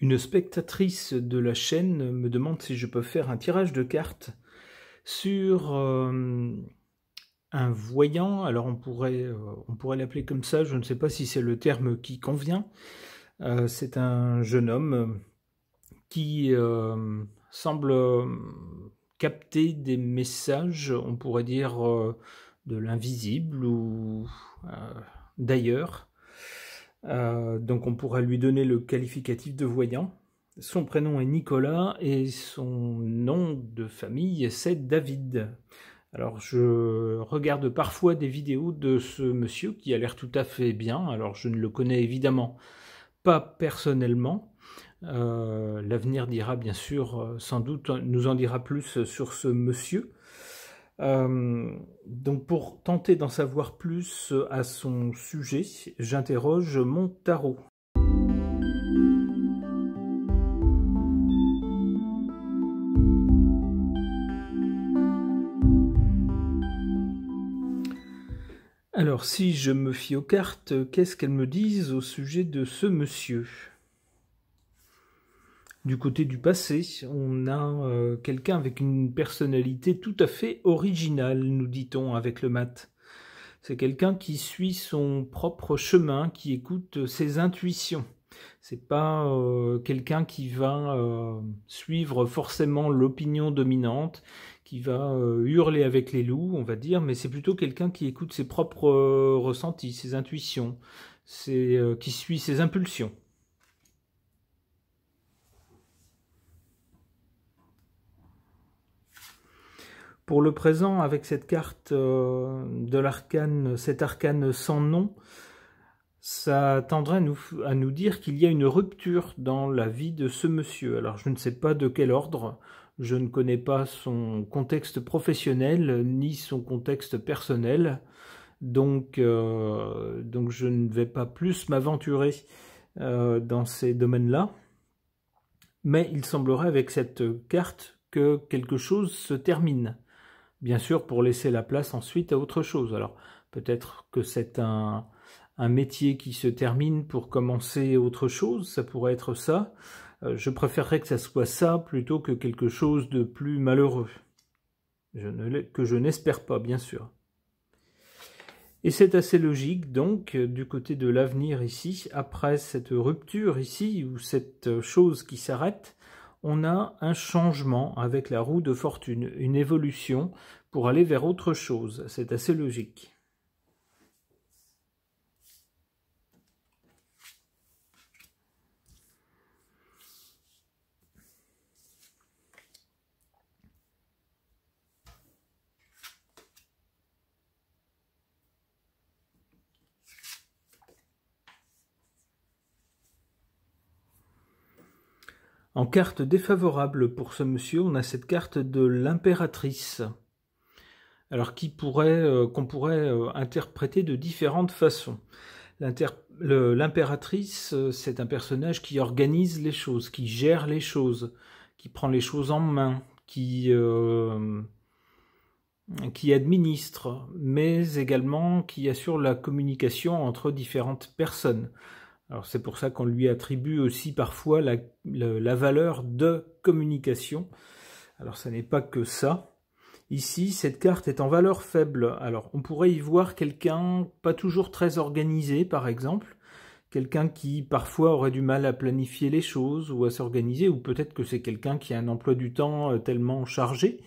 Une spectatrice de la chaîne me demande si je peux faire un tirage de cartes sur un voyant. Alors on pourrait l'appeler comme ça, je ne sais pas si c'est le terme qui convient. C'est un jeune homme qui semble capter des messages, on pourrait dire de l'invisible ou d'ailleurs. Donc on pourra lui donner le qualificatif de voyant. Son prénom est Nicolas et son nom de famille c'est David. Alors je regarde parfois des vidéos de ce monsieur qui a l'air tout à fait bien. Alors je ne le connais évidemment pas personnellement. L'avenir dira bien sûr, sans doute nous en dira plus sur ce monsieur. Donc pour tenter d'en savoir plus à son sujet, j'interroge mon tarot. Alors si je me fie aux cartes, qu'est-ce qu'elles me disent au sujet de ce monsieur ? Du côté du passé, on a quelqu'un avec une personnalité tout à fait originale, nous dit-on avec le mat. C'est quelqu'un qui suit son propre chemin, qui écoute ses intuitions. C'est pas quelqu'un qui va suivre forcément l'opinion dominante, qui va hurler avec les loups, on va dire, mais c'est plutôt quelqu'un qui écoute ses propres ressentis, ses intuitions, qui suit ses impulsions. Pour le présent, avec cette carte de l'arcane, cet arcane sans nom, ça tendrait à nous dire qu'il y a une rupture dans la vie de ce monsieur. Alors je ne sais pas de quel ordre, je ne connais pas son contexte professionnel ni son contexte personnel, donc je ne vais pas plus m'aventurer dans ces domaines-là. Mais il semblerait avec cette carte que quelque chose se termine. Bien sûr, pour laisser la place ensuite à autre chose. Alors, peut-être que c'est un métier qui se termine pour commencer autre chose, ça pourrait être ça. Je préférerais que ça soit ça plutôt que quelque chose de plus malheureux. Que je n'espère pas, bien sûr. Et c'est assez logique, donc, du côté de l'avenir ici, après cette rupture ici, ou cette chose qui s'arrête, on a un changement avec la roue de fortune, une évolution pour aller vers autre chose. C'est assez logique. En carte défavorable pour ce monsieur, on a cette carte de l'impératrice. Alors qu'on pourrait interpréter de différentes façons. L'impératrice, c'est un personnage qui organise les choses, qui gère les choses, qui prend les choses en main, qui administre, mais également qui assure la communication entre différentes personnes. Alors c'est pour ça qu'on lui attribue aussi parfois la valeur de communication. Alors ça n'est pas que ça. Ici, cette carte est en valeur faible. Alors on pourrait y voir quelqu'un pas toujours très organisé, par exemple. Quelqu'un qui parfois aurait du mal à planifier les choses ou à s'organiser, ou peut-être que c'est quelqu'un qui a un emploi du temps tellement chargé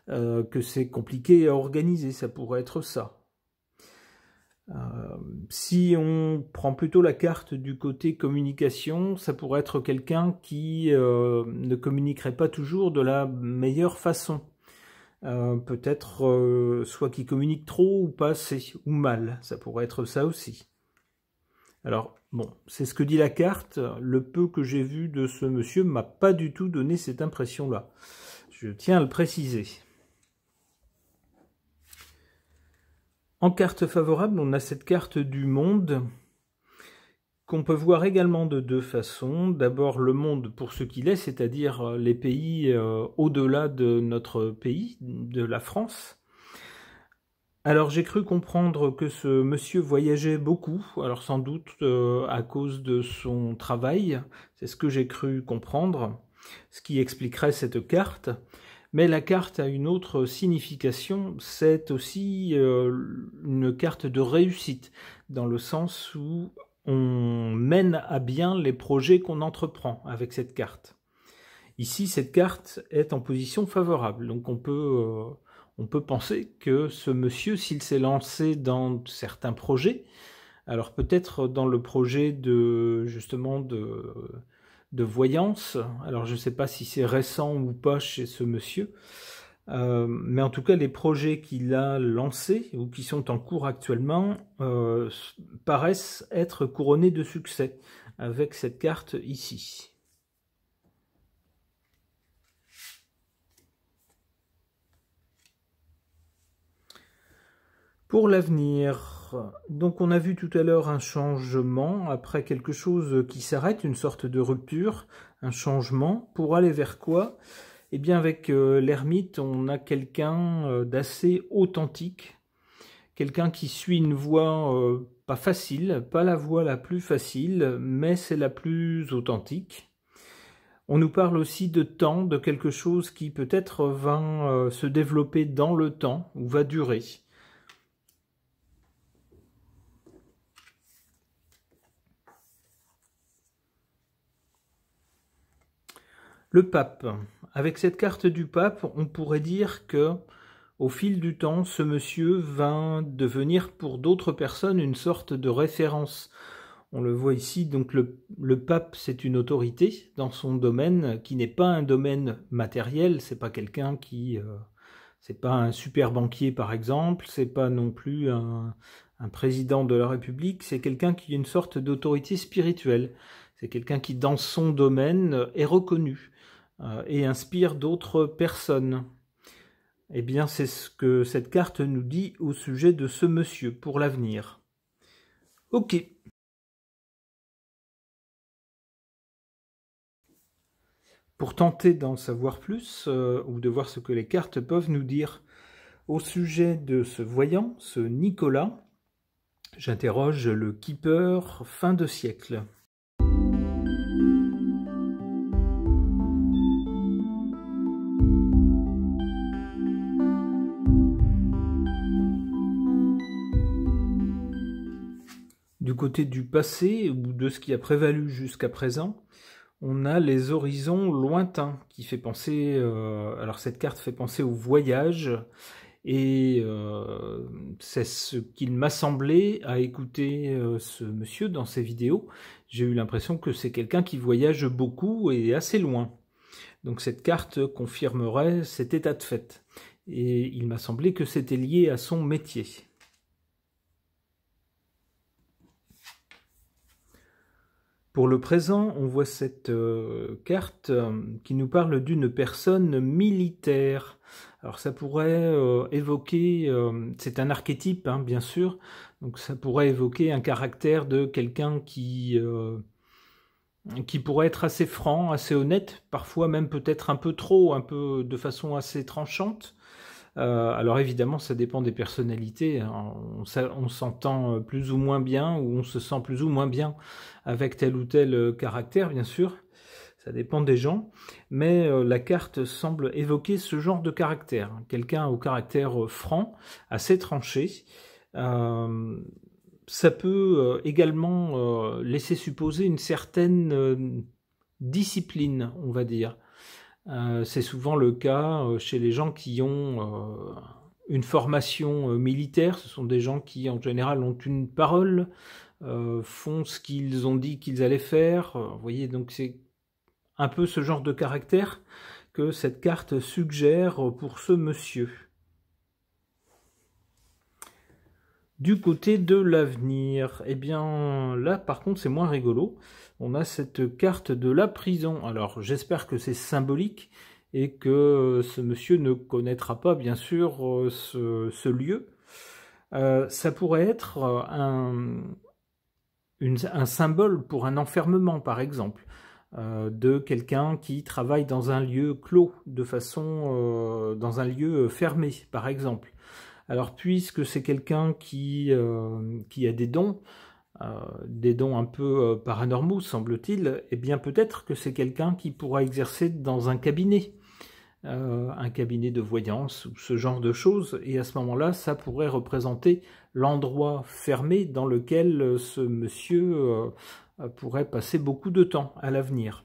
que c'est compliqué à organiser, ça pourrait être ça. Si on prend plutôt la carte du côté communication, ça pourrait être quelqu'un qui ne communiquerait pas toujours de la meilleure façon. Peut-être soit qui communique trop ou pas assez, ou mal, ça pourrait être ça aussi. Alors, bon, c'est ce que dit la carte. Le peu que j'ai vu de ce monsieur m'a pas du tout donné cette impression-là. Je tiens à le préciser. En carte favorable, on a cette carte du monde qu'on peut voir également de deux façons. D'abord le monde pour ce qu'il est, c'est-à-dire les pays au-delà de notre pays, de la France. Alors j'ai cru comprendre que ce monsieur voyageait beaucoup, alors sans doute à cause de son travail, c'est ce que j'ai cru comprendre, ce qui expliquerait cette carte. Mais la carte a une autre signification, c'est aussi une carte de réussite, dans le sens où on mène à bien les projets qu'on entreprend avec cette carte. Ici, cette carte est en position favorable, donc on peut penser que ce monsieur, s'il s'est lancé dans certains projets, alors peut-être dans le projet justement de voyance, alors je ne sais pas si c'est récent ou pas chez ce monsieur, mais en tout cas les projets qu'il a lancés ou qui sont en cours actuellement paraissent être couronnés de succès avec cette carte ici. Pour l'avenir, donc on a vu tout à l'heure un changement, après quelque chose qui s'arrête, une sorte de rupture, un changement, pour aller vers quoi? Eh bien avec l'ermite, on a quelqu'un d'assez authentique, quelqu'un qui suit une voie pas facile, pas la voie la plus facile, mais c'est la plus authentique. On nous parle aussi de temps, de quelque chose qui peut-être va se développer dans le temps, ou va durer. Le pape. Avec cette carte du pape, on pourrait dire que, au fil du temps, ce monsieur va devenir pour d'autres personnes une sorte de référence. On le voit ici, donc le pape, c'est une autorité dans son domaine qui n'est pas un domaine matériel, c'est pas quelqu'un qui... c'est pas un super banquier par exemple, c'est pas non plus un président de la République, c'est quelqu'un qui a une sorte d'autorité spirituelle. C'est quelqu'un qui, dans son domaine, est reconnu et inspire d'autres personnes. Eh bien, c'est ce que cette carte nous dit au sujet de ce monsieur pour l'avenir. Ok. Pour tenter d'en savoir plus, ou de voir ce que les cartes peuvent nous dire au sujet de ce voyant, ce Nicolas, j'interroge le keeper fin de siècle. Du côté du passé, ou de ce qui a prévalu jusqu'à présent, on a les horizons lointains, qui fait penser... alors cette carte fait penser au voyage, et c'est ce qu'il m'a semblé à écouter ce monsieur dans ses vidéos. J'ai eu l'impression que c'est quelqu'un qui voyage beaucoup et assez loin. Donc cette carte confirmerait cet état de fait. Et il m'a semblé que c'était lié à son métier. Pour le présent, on voit cette carte qui nous parle d'une personne militaire. Alors ça pourrait évoquer, c'est un archétype hein, bien sûr, donc ça pourrait évoquer un caractère de quelqu'un qui pourrait être assez franc, assez honnête, parfois même peut-être un peu trop, un peu de façon assez tranchante. Alors évidemment, ça dépend des personnalités. On s'entend plus ou moins bien, ou on se sent plus ou moins bien avec tel ou tel caractère, bien sûr. Ça dépend des gens. Mais la carte semble évoquer ce genre de caractère. Quelqu'un au caractère franc, assez tranché. Ça peut également laisser supposer une certaine discipline, on va dire. C'est souvent le cas chez les gens qui ont une formation militaire. Ce sont des gens qui, en général, ont une parole, font ce qu'ils ont dit qu'ils allaient faire. Vous voyez, donc c'est un peu ce genre de caractère que cette carte suggère pour ce monsieur. Du côté de l'avenir, eh bien là par contre c'est moins rigolo. On a cette carte de la prison. Alors j'espère que c'est symbolique et que ce monsieur ne connaîtra pas bien sûr ce lieu. Ça pourrait être un symbole pour un enfermement par exemple, de quelqu'un qui travaille dans un lieu clos, de façon dans un lieu fermé par exemple. Alors, puisque c'est quelqu'un qui a des dons un peu paranormaux, semble-t-il, eh bien peut-être que c'est quelqu'un qui pourra exercer dans un cabinet de voyance ou ce genre de choses, et à ce moment-là, ça pourrait représenter l'endroit fermé dans lequel ce monsieur pourrait passer beaucoup de temps à l'avenir.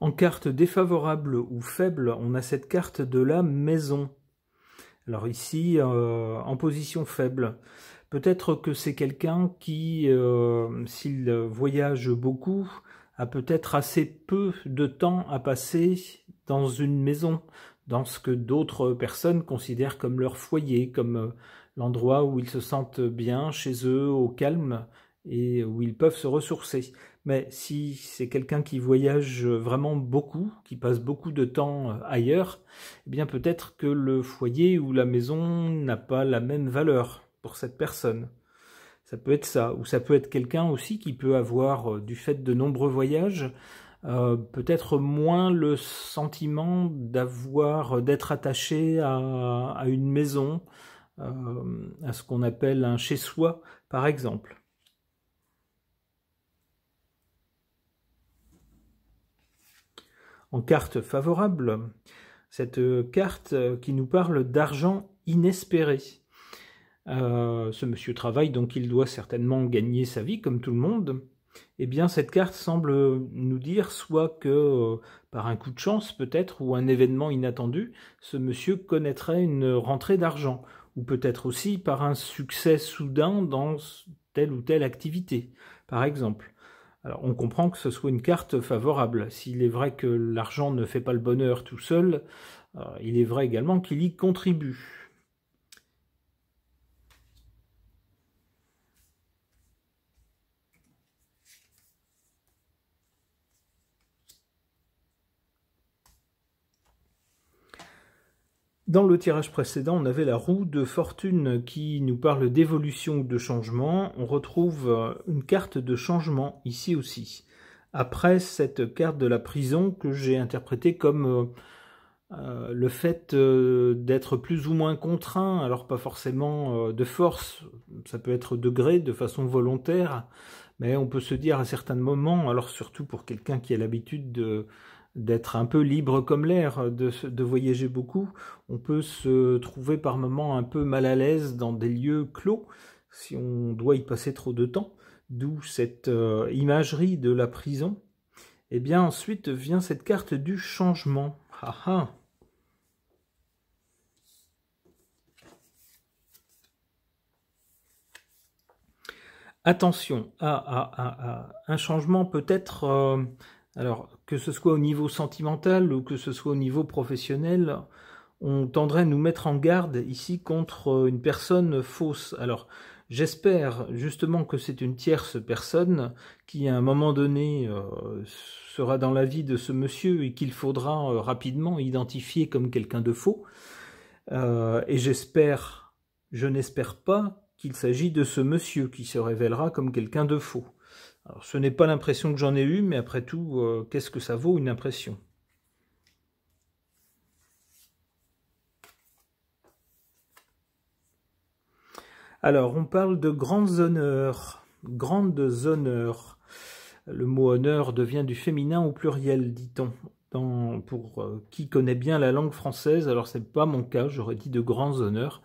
En carte défavorable ou faible, on a cette carte de la maison. Alors ici, en position faible, peut-être que c'est quelqu'un qui, s'il voyage beaucoup, a peut-être assez peu de temps à passer dans une maison, dans ce que d'autres personnes considèrent comme leur foyer, comme l'endroit où ils se sentent bien chez eux, au calme, et où ils peuvent se ressourcer. Mais si c'est quelqu'un qui voyage vraiment beaucoup, qui passe beaucoup de temps ailleurs, eh bien peut-être que le foyer ou la maison n'a pas la même valeur pour cette personne. Ça peut être ça, ou ça peut être quelqu'un aussi qui peut avoir, du fait de nombreux voyages, peut-être moins le sentiment d'être attaché à une maison, à ce qu'on appelle un chez-soi, par exemple. En carte favorable, cette carte qui nous parle d'argent inespéré. Ce monsieur travaille, donc il doit certainement gagner sa vie comme tout le monde. Eh bien, cette carte semble nous dire soit que par un coup de chance peut-être, ou un événement inattendu, ce monsieur connaîtrait une rentrée d'argent, ou peut-être aussi par un succès soudain dans telle ou telle activité, par exemple. Alors, on comprend que ce soit une carte favorable. S'il est vrai que l'argent ne fait pas le bonheur tout seul, il est vrai également qu'il y contribue. Dans le tirage précédent, on avait la roue de fortune qui nous parle d'évolution ou de changement. On retrouve une carte de changement ici aussi. Après cette carte de la prison que j'ai interprétée comme le fait d'être plus ou moins contraint, alors pas forcément de force, ça peut être de gré, de façon volontaire, mais on peut se dire à certains moments, alors surtout pour quelqu'un qui a l'habitude d'être un peu libre comme l'air, de voyager beaucoup, on peut se trouver par moments un peu mal à l'aise dans des lieux clos, si on doit y passer trop de temps, d'où cette imagerie de la prison. Et bien ensuite vient cette carte du changement. Ah ah. Attention, un changement peut-être, alors que ce soit au niveau sentimental ou que ce soit au niveau professionnel, on tendrait à nous mettre en garde ici contre une personne fausse. Alors j'espère justement que c'est une tierce personne qui à un moment donné sera dans la vie de ce monsieur et qu'il faudra rapidement identifier comme quelqu'un de faux. Et je n'espère pas qu'il s'agit de ce monsieur qui se révélera comme quelqu'un de faux. Alors, ce n'est pas l'impression que j'en ai eue, mais après tout, qu'est-ce que ça vaut une impression? Alors, on parle de grands honneurs. Grandes honneurs. Le mot honneur devient du féminin au pluriel, dit-on. Pour qui connaît bien la langue française, alors c'est pas mon cas, j'aurais dit de grands honneurs,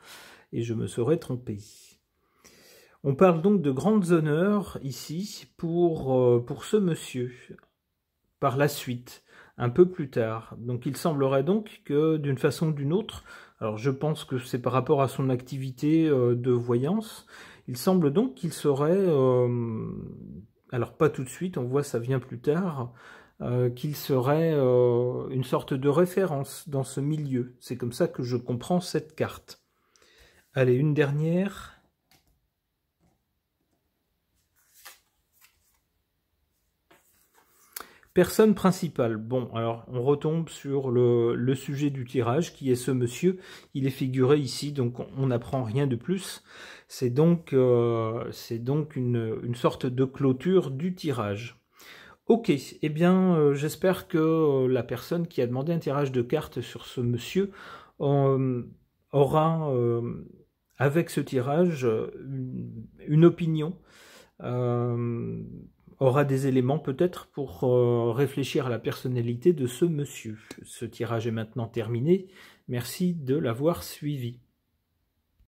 et je me serais trompé. On parle donc de grandes honneurs ici pour ce monsieur, par la suite, un peu plus tard. Donc il semblerait donc que d'une façon ou d'une autre, alors je pense que c'est par rapport à son activité de voyance, il semble donc qu'il serait, alors pas tout de suite, on voit ça vient plus tard, qu'il serait une sorte de référence dans ce milieu. C'est comme ça que je comprends cette carte. Allez, une dernière. Personne principale. Bon, alors on retombe sur le sujet du tirage, qui est ce monsieur. Il est figuré ici, donc on n'apprend rien de plus. C'est donc une sorte de clôture du tirage. Ok, eh bien j'espère que la personne qui a demandé un tirage de cartes sur ce monsieur aura, avec ce tirage, une opinion. Aura des éléments peut-être pour réfléchir à la personnalité de ce monsieur. Ce tirage est maintenant terminé. Merci de l'avoir suivi.